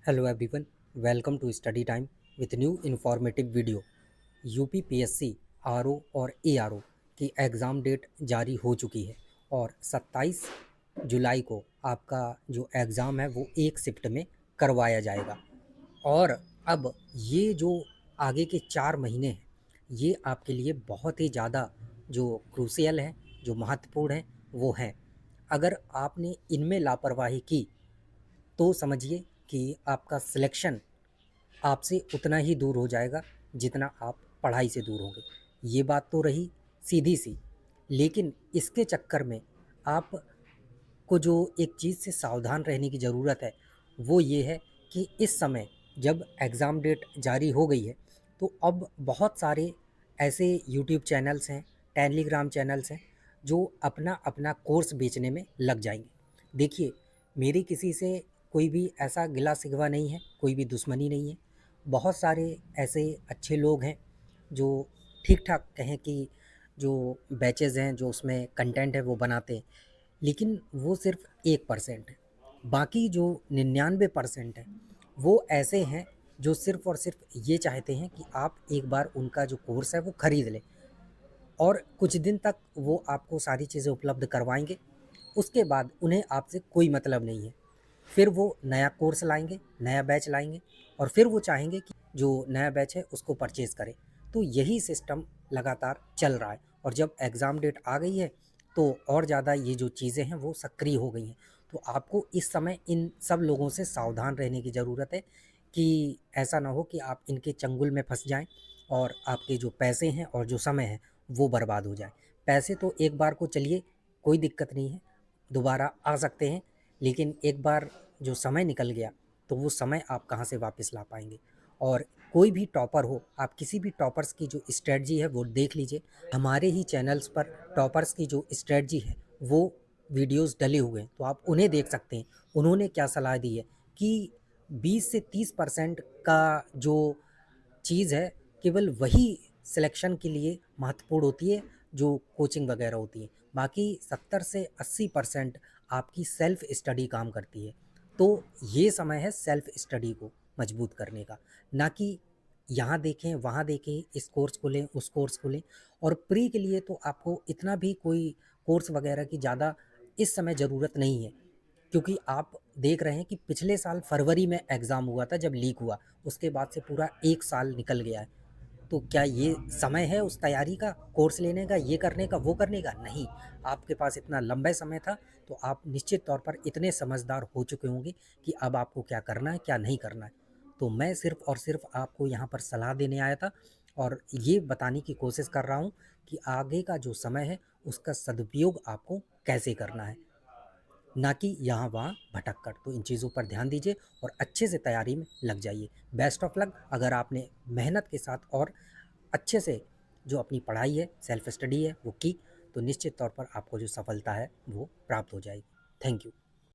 Hello everyone, welcome to study time with new informative video. UPPSC RO और ARO की exam date जारी हो चुकी है और 27 जुलाई को आपका जो एग्ज़ाम है वो एक शिफ्ट में करवाया जाएगा। और अब ये जो आगे के 4 महीने हैं ये आपके लिए बहुत ही ज़्यादा जो क्रूशियल है, जो महत्वपूर्ण है वो हैं। अगर आपने इनमें लापरवाही की तो समझिए कि आपका सिलेक्शन आपसे उतना ही दूर हो जाएगा जितना आप पढ़ाई से दूर होंगे। ये बात तो रही सीधी सी, लेकिन इसके चक्कर में आपको जो एक चीज़ से सावधान रहने की ज़रूरत है वो ये है कि इस समय जब एग्ज़ाम डेट जारी हो गई है तो अब बहुत सारे ऐसे यूट्यूब चैनल्स हैं, टेलीग्राम चैनल्स हैं जो अपना अपना कोर्स बेचने में लग जाएंगे। देखिए, मेरी किसी से कोई भी ऐसा गिला शिकवा नहीं है, कोई भी दुश्मनी नहीं है। बहुत सारे ऐसे अच्छे लोग हैं जो ठीक ठाक कहें कि जो बैचेज़ हैं, जो उसमें कंटेंट है वो बनाते हैं, लेकिन वो सिर्फ 1% है। बाकी जो 99% है वो ऐसे हैं जो सिर्फ और सिर्फ ये चाहते हैं कि आप एक बार उनका जो कोर्स है वो ख़रीद लें और कुछ दिन तक वो आपको सारी चीज़ें उपलब्ध करवाएंगे। उसके बाद उन्हें आपसे कोई मतलब नहीं है। फिर वो नया कोर्स लाएंगे, नया बैच लाएंगे और फिर वो चाहेंगे कि जो नया बैच है उसको परचेज़ करें। तो यही सिस्टम लगातार चल रहा है और जब एग्ज़ाम डेट आ गई है तो और ज़्यादा ये जो चीज़ें हैं वो सक्रिय हो गई हैं। तो आपको इस समय इन सब लोगों से सावधान रहने की ज़रूरत है कि ऐसा ना हो कि आप इनके चंगुल में फंस जाएं और आपके जो पैसे हैं और जो समय है वो बर्बाद हो जाए। पैसे तो एक बार को चलिए कोई दिक्कत नहीं है, दोबारा आ सकते हैं, लेकिन एक बार जो समय निकल गया तो वो समय आप कहाँ से वापस ला पाएंगे। और कोई भी टॉपर हो, आप किसी भी टॉपर्स की जो स्ट्रेटजी है वो देख लीजिए। हमारे ही चैनल्स पर टॉपर्स की जो स्ट्रेटजी है वो वीडियोस डले हुए हैं, तो आप उन्हें देख सकते हैं। उन्होंने क्या सलाह दी है कि 20 से 30% का जो चीज़ है केवल वही सिलेक्शन के लिए महत्वपूर्ण होती है जो कोचिंग वगैरह होती है। बाकी 70 से 80% आपकी सेल्फ स्टडी काम करती है। तो ये समय है सेल्फ स्टडी को मजबूत करने का, ना कि यहाँ देखें वहाँ देखें, इस कोर्स को लें उस कोर्स को लें। और प्री के लिए तो आपको इतना भी कोई कोर्स वगैरह की ज़्यादा इस समय ज़रूरत नहीं है, क्योंकि आप देख रहे हैं कि पिछले साल फरवरी में एग्ज़ाम हुआ था जब लीक हुआ, उसके बाद से पूरा 1 साल निकल गया है। तो क्या ये समय है उस तैयारी का, कोर्स लेने का, ये करने का, वो करने का? नहीं, आपके पास इतना लंबा समय था तो आप निश्चित तौर पर इतने समझदार हो चुके होंगे कि अब आपको क्या करना है, क्या नहीं करना है। तो मैं सिर्फ़ और सिर्फ़ आपको यहाँ पर सलाह देने आया था और ये बताने की कोशिश कर रहा हूँ कि आगे का जो समय है उसका सदुपयोग आपको कैसे करना है, ना कि यहाँ वहाँ भटक कर। तो इन चीज़ों पर ध्यान दीजिए और अच्छे से तैयारी में लग जाइए। Best of luck. अगर आपने मेहनत के साथ और अच्छे से जो अपनी पढ़ाई है, सेल्फ स्टडी है वो की, तो निश्चित तौर पर आपको जो सफलता है वो प्राप्त हो जाएगी। Thank you.